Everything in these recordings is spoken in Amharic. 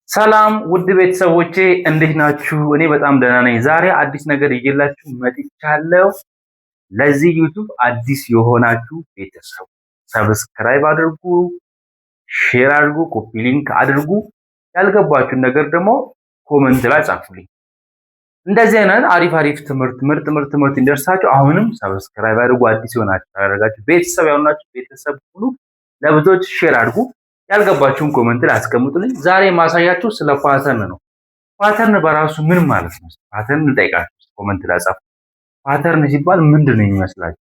ሰላም ውድ ቤተሰቦቼ እንዴት ናችሁ? እኔ በጣም ደህና ነኝ። ዛሬ አዲስ ነገር ይዤላችሁ መጥቻለሁ። ለዚህ ዩቲዩብ አዲስ የሆናችሁ ቤተሰብ ሰብስክራይብ አድርጉ፣ ሼር አድርጉ፣ ኮፒ ሊንክ አድርጉ። ያልገባችሁን ነገር ደግሞ ኮመንት ላይ ጻፉልኝ። እንደዚህ አይነት አሪፍ ትምህርት ምርጥ ትምህርት እንዲደርሳችሁ አሁንም ሰብስክራይብ አድርጉ። አዲስ የሆናችሁ ታደርጋችሁ ቤተሰብ ያሆናችሁ ቤተሰብ ሁሉ ለብዙዎች ሼር አድርጉ። ያልገባችሁን ኮመንት ላይ አስቀምጡልኝ። ዛሬ ማሳያችሁ ስለ ፓተርን ነው። ፓተርን በራሱ ምን ማለት ነው? ፓተርን እንጠይቃችሁ ኮመንት ላይ ጻፉ። ፓተርን ሲባል ምንድን ነው የሚመስላችሁ?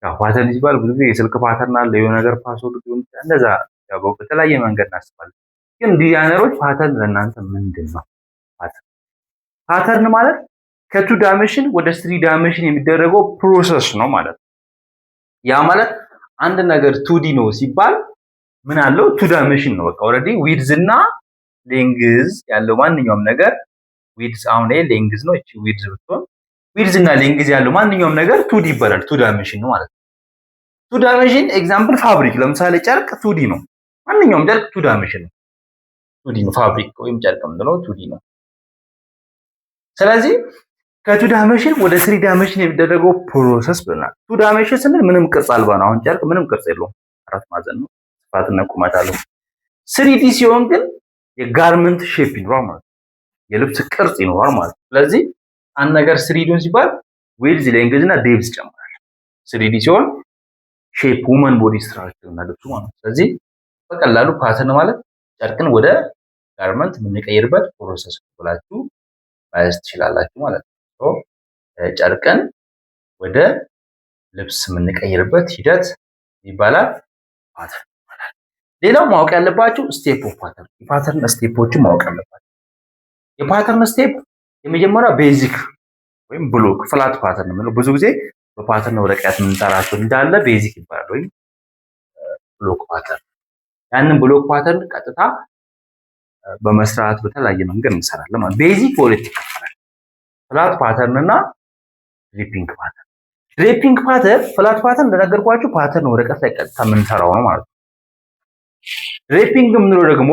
ያው ፓተርን ሲባል ብዙ ጊዜ የስልክ ፓተርን አለ፣ የሆነ ነገር ፓስወርድ ሊሆን ይችላል። እንደዛ ያው በተለያየ መንገድ እናስባለን። ግን ዲዛይነሮች ፓተርን ለእናንተ ምንድን ነው? ፓተርን ማለት ከቱ ዳይሜንሽን ወደ ስሪ ዳይሜንሽን የሚደረገው ፕሮሰስ ነው ማለት ነው። ያ ማለት አንድ ነገር ቱዲ ነው ሲባል ምን አለው? ቱ ዳይሜንሽን ነው። በቃ ኦልሬዲ ዊድዝ እና ሌንግዝ ያለው ማንኛውም ነገር ዊድዝ አሁን ላይ ሌንግዝ ነው። እቺ ዊድዝ ብትሆን ዊድዝ እና ሌንግዝ ያለው ማንኛውም ነገር ቱዲ ይባላል። ቱ ዳይሜንሽን ነው ማለት ነው። ቱ ዳይሜንሽን ኤግዛምፕል ፋብሪክ፣ ለምሳሌ ጨርቅ ቱዲ ነው። ማንኛውም ጨርቅ ቱ ዳይሜንሽን ነው። ቱዲ ነው። ፋብሪክ ወይም ጨርቅ ምንድነው? ቱዲ ነው። ስለዚህ ከቱ ዳይሜንሽን ወደ ስሪ ዳይሜንሽን የሚደረገው ፕሮሰስ ብለናል። ቱ ዳይሜንሽን ስንል ምንም ቅርጽ አልባ ነው። አሁን ጨርቅ ምንም ቅርጽ የለውም፣ አራት ማዕዘን ነው። ስፋትና ቁመት አለው። ስሪዲ ሲሆን ግን የጋርመንት ሼፕ ይኖራል ማለት ነው። የልብስ ቅርጽ ይኖራል ማለት ነው። ስለዚህ አንድ ነገር ስሪዲውን ሲባል ዊድዝ ሌንግዝ እና ዴፕዝ ይጨምራል። ስሪዲ ሲሆን ሼፕ ውመን ቦዲ ስትራክቸር እና ልብሱ ማለት ነው። ስለዚህ በቀላሉ ፓተርን ማለት ጨርቅን ወደ ጋርመንት የምንቀይርበት ፕሮሰስ ብላችሁ ማየት ትችላላችሁ ማለት ነው። ጨርቅን ወደ ልብስ የምንቀይርበት ሂደት ይባላል ፓተርን። ሌላው ማወቅ ያለባችሁ ስቴፕ ኦፍ ፓተርን፣ የፓተርን ስቴፖችን ማወቅ አለባችሁ። የፓተርን ስቴፕ የመጀመሪያው ቤዚክ ወይም ብሎክ ፍላት ፓተርን ነው። ብዙ ጊዜ በፓተርን ወረቀት የምንጠራቸው እንዳለ ቤዚክ ይባላል ወይም ብሎክ ፓተርን። ያንን ብሎክ ፓተርን ቀጥታ በመስራት በተለያየ መንገድ እንሰራለን ማለት። ቤዚክ በሁለት ይከፈላል፣ ፍላት ፓተርን እና ድሪፒንግ ፓተርን። ድሪፒንግ ፓተርን ፍላት ፓተርን እንደነገርኳችሁ ፓተርን ወረቀት ላይ ቀጥታ የምንሰራው ነው ማለት ነው። ድሬፒንግ የምንለው ደግሞ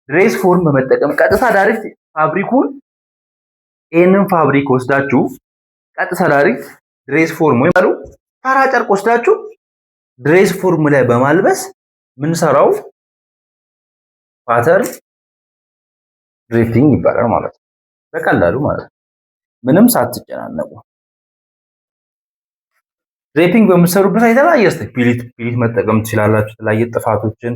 ድሬስ ፎርም በመጠቀም ቀጥታ ዳይሬክት ፋብሪኩን ይሄንን ፋብሪክ ወስዳችሁ ቀጥታ ዳይሬክት ድሬስ ፎርም ወይም ተራ ጨርቅ ወስዳችሁ ድሬስ ፎርም ላይ በማልበስ የምንሰራው ፓተርን ድሬፒንግ ይባላል ማለት ነው። በቀላሉ ማለት ነው፣ ምንም ሳትጨናነቁ። ድሬፒንግ በምትሰሩበት የተለያየ ፒሊት መጠቀም ትችላላችሁ። የተለያየ ጥፋቶችን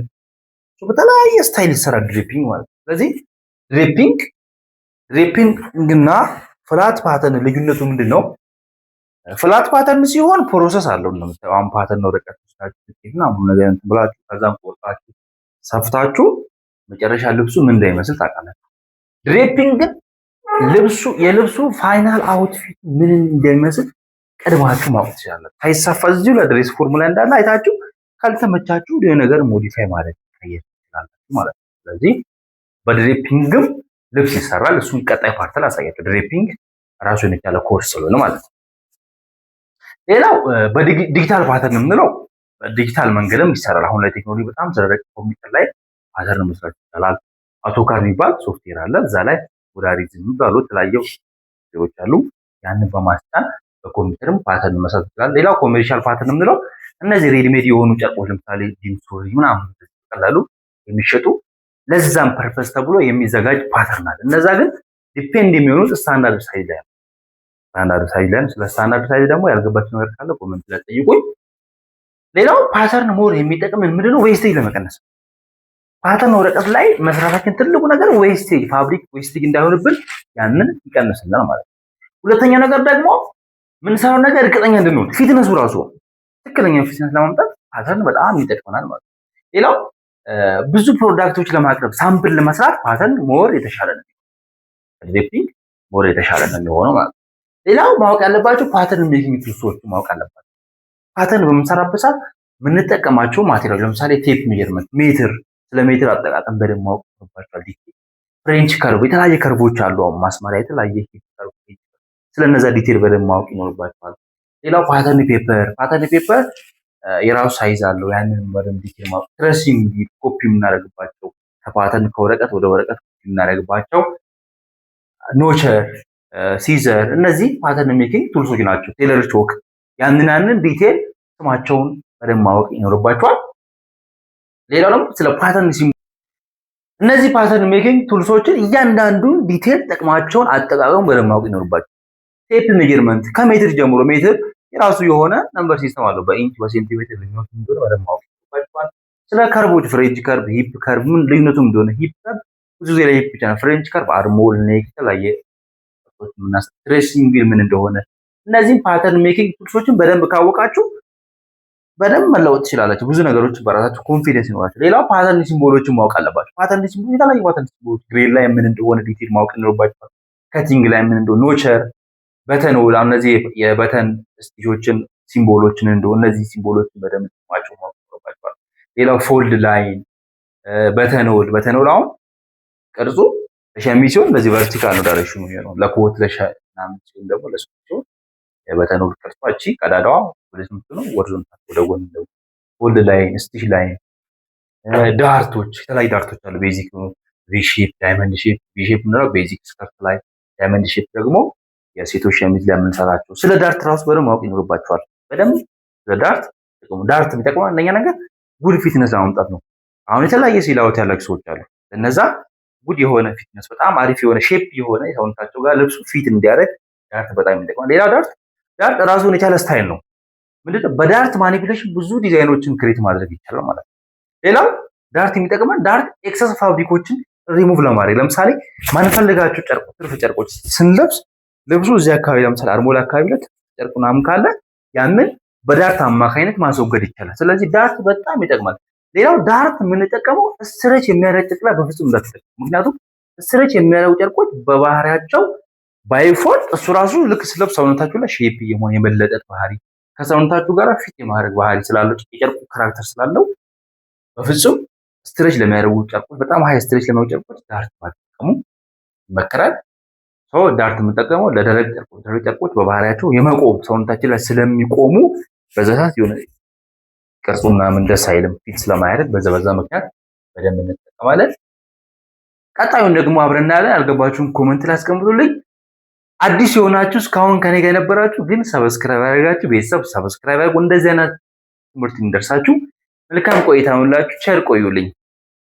በተለያየ ስታይል ይሰራል ድሬፒንግ ማለት ነው። ስለዚህ ድሬፒንግ እና ፍላት ፓተርን ልዩነቱ ምንድን ነው? ፍላት ፓተርን ሲሆን ፕሮሰስ አለው። እንደምታዩ አሁን ፓተርን ወረቀት ወስዳችሁ ሙሉ ነገር እንትን ብላችሁ ከዛም ቆርጣችሁ ሰፍታችሁ መጨረሻ ልብሱ ምን እንደሚመስል ታውቃላችሁ። ድሬፒንግ ግን የልብሱ ፋይናል አውትፊት ምን እንደሚመስል ቀድማችሁ ማወቅ ትችላላችሁ። ሳይሰፋ እዚሁ ለድሬስ ፎርሙላ እንዳለ አይታችሁ ካልተመቻችሁ የሆነ ነገር ሞዲፋይ ማድረግ ትችላላችሁ ማለት ነው። ስለዚህ በድሬፒንግም ልብስ ይሰራል። እሱን ቀጣይ ፓርት ላይ አሳያችሁ። ድሬፒንግ ራሱን የቻለ ኮርስ ስለሆነ ማለት ነው። ሌላው በዲጂታል ፓተርን የምንለው በዲጂታል መንገድም ይሰራል። አሁን ላይ ቴክኖሎጂ በጣም ስለረቀቀ ኮምፒውተር ላይ ፓተርን መስራት ይቻላል። አውቶካድ የሚባል ሶፍትዌር አለ። እዛ ላይ ሞዳሊዝም የሚባሉ የተለያዩ ሶፍትዌሮች አሉ። ያንን በማስጫን በኮምፒውተርም ፓተርን መስራት ይችላል። ሌላው ኮሜርሻል ፓተርን የምንለው እነዚህ ሬዲሜድ የሆኑ ጨርቆች ለምሳሌ ጂንስ ሱሪ ምናምን በቀላሉ የሚሸጡ ለዛም ፐርፐስ ተብሎ የሚዘጋጅ ፓተርን አለ። እነዛ ግን ዲፔንድ የሚሆኑት ስታንዳርድ ሳይዝ ላይ ነው። ስታንዳርድ ሳይዝ ላይ ስለ ስታንዳርድ ሳይዝ ደግሞ ያልገባችሁ ነገር ካለ ኮሜንት ላይ ጠይቁኝ። ሌላው ፓተርን ሞር የሚጠቅመን ምንድነው? ዌስቴጅ ለመቀነስ። ፓተርን ወረቀት ላይ መስራታችን ትልቁ ነገር ዌስቴጅ፣ ፋብሪክ ዌስቴጅ እንዳይሆንብን ያንን ይቀንስልናል ማለት ነው። ሁለተኛው ነገር ደግሞ ምንሰራው ነገር እርግጠኛ እንድንሆን ፊትነሱ ራሱ ትክክለኛ ፊትነስ ለማምጣት ፓተርን በጣም ይጠቅመናል ማለት ነው። ሌላው ብዙ ፕሮዳክቶች ለማቅረብ ሳምፕል ለመስራት ፓተርን ሞር የተሻለ ነው። ድሬፒንግ ሞር የተሻለ ነው የሚሆነው ማለት ነው። ሌላው ማወቅ ያለባችሁ ፓተርን ሜኪንግ ቱልሶች ማወቅ አለባችሁ። ፓተርን በምንሰራበት ሰዓት የምንጠቀማቸው ማቴሪያል ለምሳሌ ቴፕ ሜጀርመንት፣ ሜትር፣ ስለ ሜትር አጠቃቀም በደንብ ማወቅ ይኖርባችኋል። ፍሬንች ከርቭ፣ የተለያየ ከርቮች አሉ። አሁን ማስመሪያ የተለያየ ስለነዛ ዲቴል በደንብ ማወቅ ይኖርባችኋል። ሌላው ፓተርን ፔፐር የራሱ ሳይዝ አለው። ያንን በደንብ ዲቴል ማለት ትሬሲንግ ኮፒ የምናደርግባቸው ከፓተርን ከወረቀት ወደ ወረቀት ኮፒ የምናደርግባቸው ኖቸር፣ ሲዘር እነዚህ ፓተርን ሜኪንግ ቱልሶች ናቸው። ቴለር ቾክ ያንን ዲቴል ስማቸውን በደንብ ማወቅ ይኖርባቸዋል። ሌላው ደግሞ ስለ ፓተርን እነዚህ ፓተርን ሜኪንግ ቱልሶችን እያንዳንዱን ዲቴል ጥቅማቸውን አጠቃቀሙ በደንብ ማወቅ ይኖርባቸዋል። ቴፕ ሜጀርመንት ከሜትር ጀምሮ ሜትር የራሱ የሆነ ነምበር ሲስተም አለው። በኢንች በሴንቲሜትር ልዩነቱ እንደሆነ በደንብ ማወቅ ይኖርባቸዋል። ስለ ከርቦች ፍሬንች ከርብ፣ ሂፕ ከርብ ምን ልዩነቱ እንደሆነ ሂፕ ከርብ ብዙ ጊዜ ላይ ሂፕ ብቻ ነው። ፍሬንች ከርብ አርሞል፣ ኔክ የተለያየ ትሬሲንግ ምን እንደሆነ እነዚህም ፓተርን ሜኪንግ ቱልሶችን በደንብ ካወቃችሁ በደንብ መለወጥ ትችላላችሁ። ብዙ ነገሮች በራሳችሁ ኮንፊደንስ ይኖራችሁ። ሌላው ፓተርን ሲምቦሎችን ማወቅ አለባችሁ። ፓተርን ሲምቦል የተለያዩ ፓተርን ሲምቦሎች ግሬድ ላይ ምን እንደሆነ ዲቴል ማወቅ ይኖርባችኋል። ከቲንግ ላይ ምን እንደሆነ ኖቸር፣ በተን ወላ እነዚህ የበተን ስቲቾችን ሲምቦሎችን እንደሆነ እነዚህ ሲምቦሎችን በደንብ ማወቅ ይኖርባችኋል። ሌላው ፎልድ ላይን፣ በተን ወል አሁን ቅርጹ ለሸሚዝ ሲሆን በዚህ ቨርቲካል ነው ዳይሬክሽኑ ነው። ለኮት ለሸናም ሲሆን ደግሞ ለሱፍ ሲሆን የበተን ወል ቅርጿ እቺ ቀዳዳዋ ወደ ስምንት ነው ሆሪዞንታል ወደ ጎን ነው። ፎልድ ላይን፣ ስቲች ላይን፣ ዳርቶች የተለያዩ ዳርቶች አሉ። ቤዚክ ነው ቪ ሼፕ፣ ዳይመንድ ሼፕ። ቪ ሼፕ ነው ቤዚክ ስከርት ላይ፣ ዳይመንድ ሼፕ ደግሞ የሴቶች ሸሚዝ ላይ የምንሰራቸው። ስለ ዳርት ራሱ በደንብ ማወቅ ይኖርባቸዋል። በደንብ ስለ ዳርት የሚጠቅመው አንደኛ ነገር ጉድ ፊትነስ ለማምጣት ነው። አሁን የተለያየ ሲላወት ያላቸው ሰዎች አሉ። እነዛ ጉድ የሆነ ፊትነስ በጣም አሪፍ የሆነ ሼፕ የሆነ የሰውነታቸው ጋር ልብሱ ፊት እንዲያደርግ ዳርት በጣም ይጠቅማል። ሌላ ዳርት ራሱን የቻለ ስታይል ነው። ምንድነው በዳርት ማኒፑሌሽን ብዙ ዲዛይኖችን ክሬት ማድረግ ይቻላል ማለት ነው። ሌላው ዳርት የሚጠቅመን ዳርት ኤክሰስ ፋብሪኮችን ሪሙቭ ለማድረግ ለምሳሌ ማንፈልጋቸው ትርፍ ጨርቆች ስንለብስ ልብሱ እዚህ አካባቢ ለምሳሌ አርሞል አካባቢ ላይ ጨርቅ ምናምን ካለ ያንን በዳርት አማካኝነት ማስወገድ ይቻላል። ስለዚህ ዳርት በጣም ይጠቅማል። ሌላው ዳርት የምንጠቀመው ስትሬች የሚያደርግ ጨርቅ ላይ በፍጹም እንዳትጠቀሙ። ምክንያቱም ስትሬች የሚያደርጉ ጨርቆች በባህሪያቸው ባይፎልት እሱ ራሱ ልክ ስለብስ ሰውነታችሁ ላይ ሼፕ የመሆን የመለጠጥ ባህሪ ከሰውነታችሁ ጋር ፊት የማድረግ ባህሪ ስላለው የጨርቁ ካራክተር ስላለው በፍጹም ስትሬች ለሚያደርጉ ጨርቆች በጣም ሃይ ስትሬች ለሚያደርጉ ጨርቆች ዳርት ባትጠቀሙ ይመከራል። ዳርት የምንጠቀመው ለደረቅ ጨርቆች በባህሪያቸው የመቆም ሰውነታችን ላይ ስለሚቆሙ በዛ ሰዓት የሆነ ቅርጹ ምናምን ደስ አይልም ፊት ስለማያደርግ በዛ ምክንያት በደንብ እንጠቀማለን። ቀጣዩን ደግሞ አብረን እናያለን። ያልገባችሁን ኮሜንት ላይ አስቀምጡልኝ። አዲስ የሆናችሁ እስካሁን ከኔ ጋር የነበራችሁ ግን ሰብስክራይብ ያደርጋችሁ ቤተሰብ ሰብስክራይብ አድርጉ። እንደዚህ አይነት ትምህርት እንደርሳችሁ መልካም ቆይታ ሁላችሁ ቸር ቆዩልኝ።